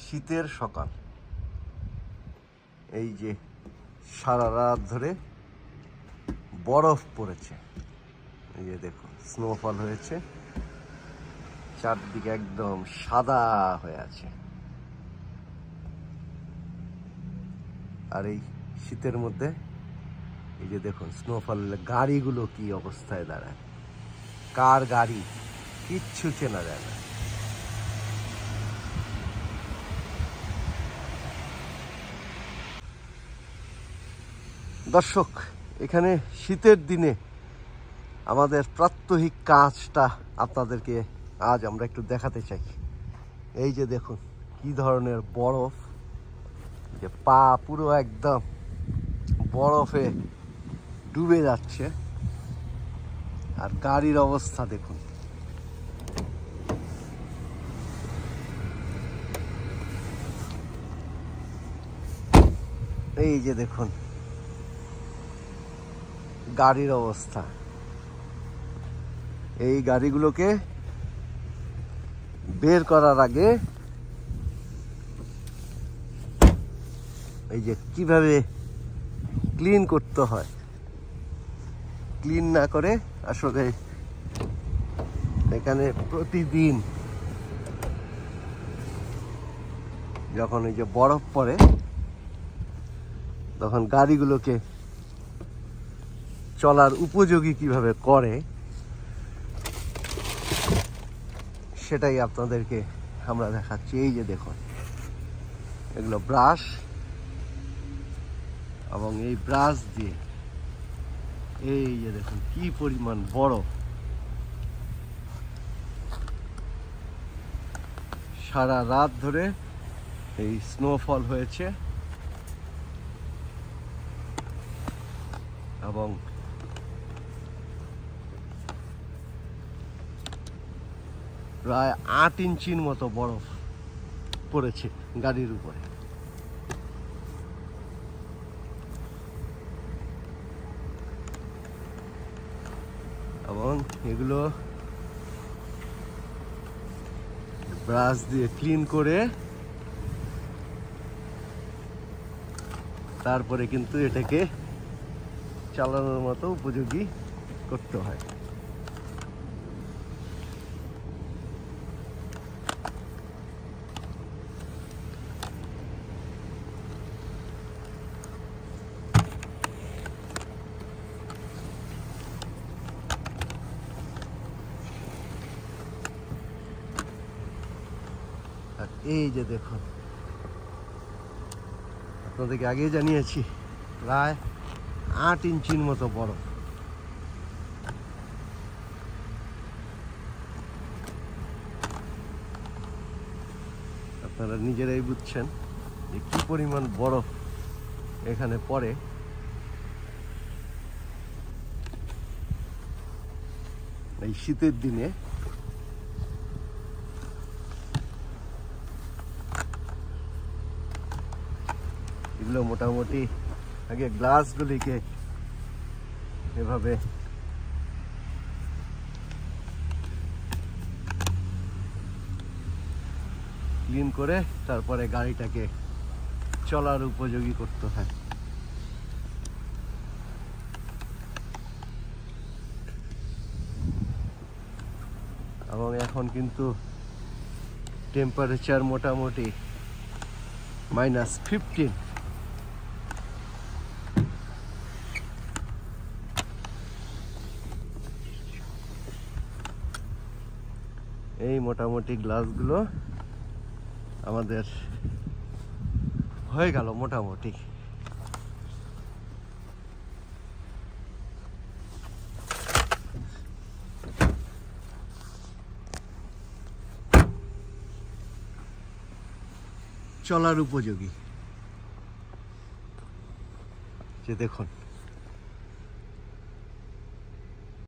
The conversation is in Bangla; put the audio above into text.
শীতের সকাল, এই যে সারা রাত ধরে বরফ পড়েছে, এই যে দেখুন স্নোফল হয়েছে, চারদিকে একদম সাদা হয়ে আছে। আর এই শীতের মধ্যে এই যে দেখুন স্নোফল, গাড়িগুলো কি অবস্থায় দাঁড়ায়, কার গাড়ি কিচ্ছু চেনা যায় না। দর্শক, এখানে শীতের দিনে আমাদের প্রাত্যহিক কাজটা আপনাদেরকে আজ আমরা একটু দেখাতে চাই। এই যে দেখুন কি ধরনের বরফ, যে পা পুরো একদম বরফে ডুবে যাচ্ছে। আর গাড়ির অবস্থা দেখুন, এই যে দেখুন গাড়ির অবস্থা। এই গাড়িগুলোকে বের করার আগে এই যে কিভাবে ক্লিন করতে হয়, ক্লিন না করে আসলে এখানে প্রতিদিন যখন এই যে বরফ পড়ে তখন গাড়িগুলোকে চলার উপযোগী কিভাবে করে সেটাই আপনাদেরকে আমরা দেখাচ্ছি। এই যে দেখুন এগুলো ব্রাশ, এবং এই ব্রাশ দিয়ে এই যে দেখুন কি পরিমাণ বরফ সারা রাত ধরে এই স্নোফল হয়েছে, এবং প্রায় 8 ইঞ্চির মতো বরফ পড়েছে গাড়ির উপরে। এবং এগুলো ব্রাশ দিয়ে ক্লিন করে তারপরে কিন্তু এটাকে চালানোর মতো উপযোগী করতে হয়। আর এই যে দেখুন, আপনাদেরকে আগেই জানিয়েছি প্রায় 8 ইঞ্চির মতো বরফ। আপনারা নিজেরাই বুঝছেন যে কি পরিমাণ বরফ এখানে পড়ে। এই শীতের দিনে এগুলো মোটামুটি আগে গ্লাসগুলিকে এভাবে ক্লিন করে তারপরে গাড়িটাকে চলার উপযোগী করতে হয়। এবং এখন কিন্তু টেম্পারেচার মোটামুটি -15। এই মোটামুটি গ্লাসগুলো আমাদের হয়ে গেল মোটামুটি। চলার উপযোগী, যে দেখুন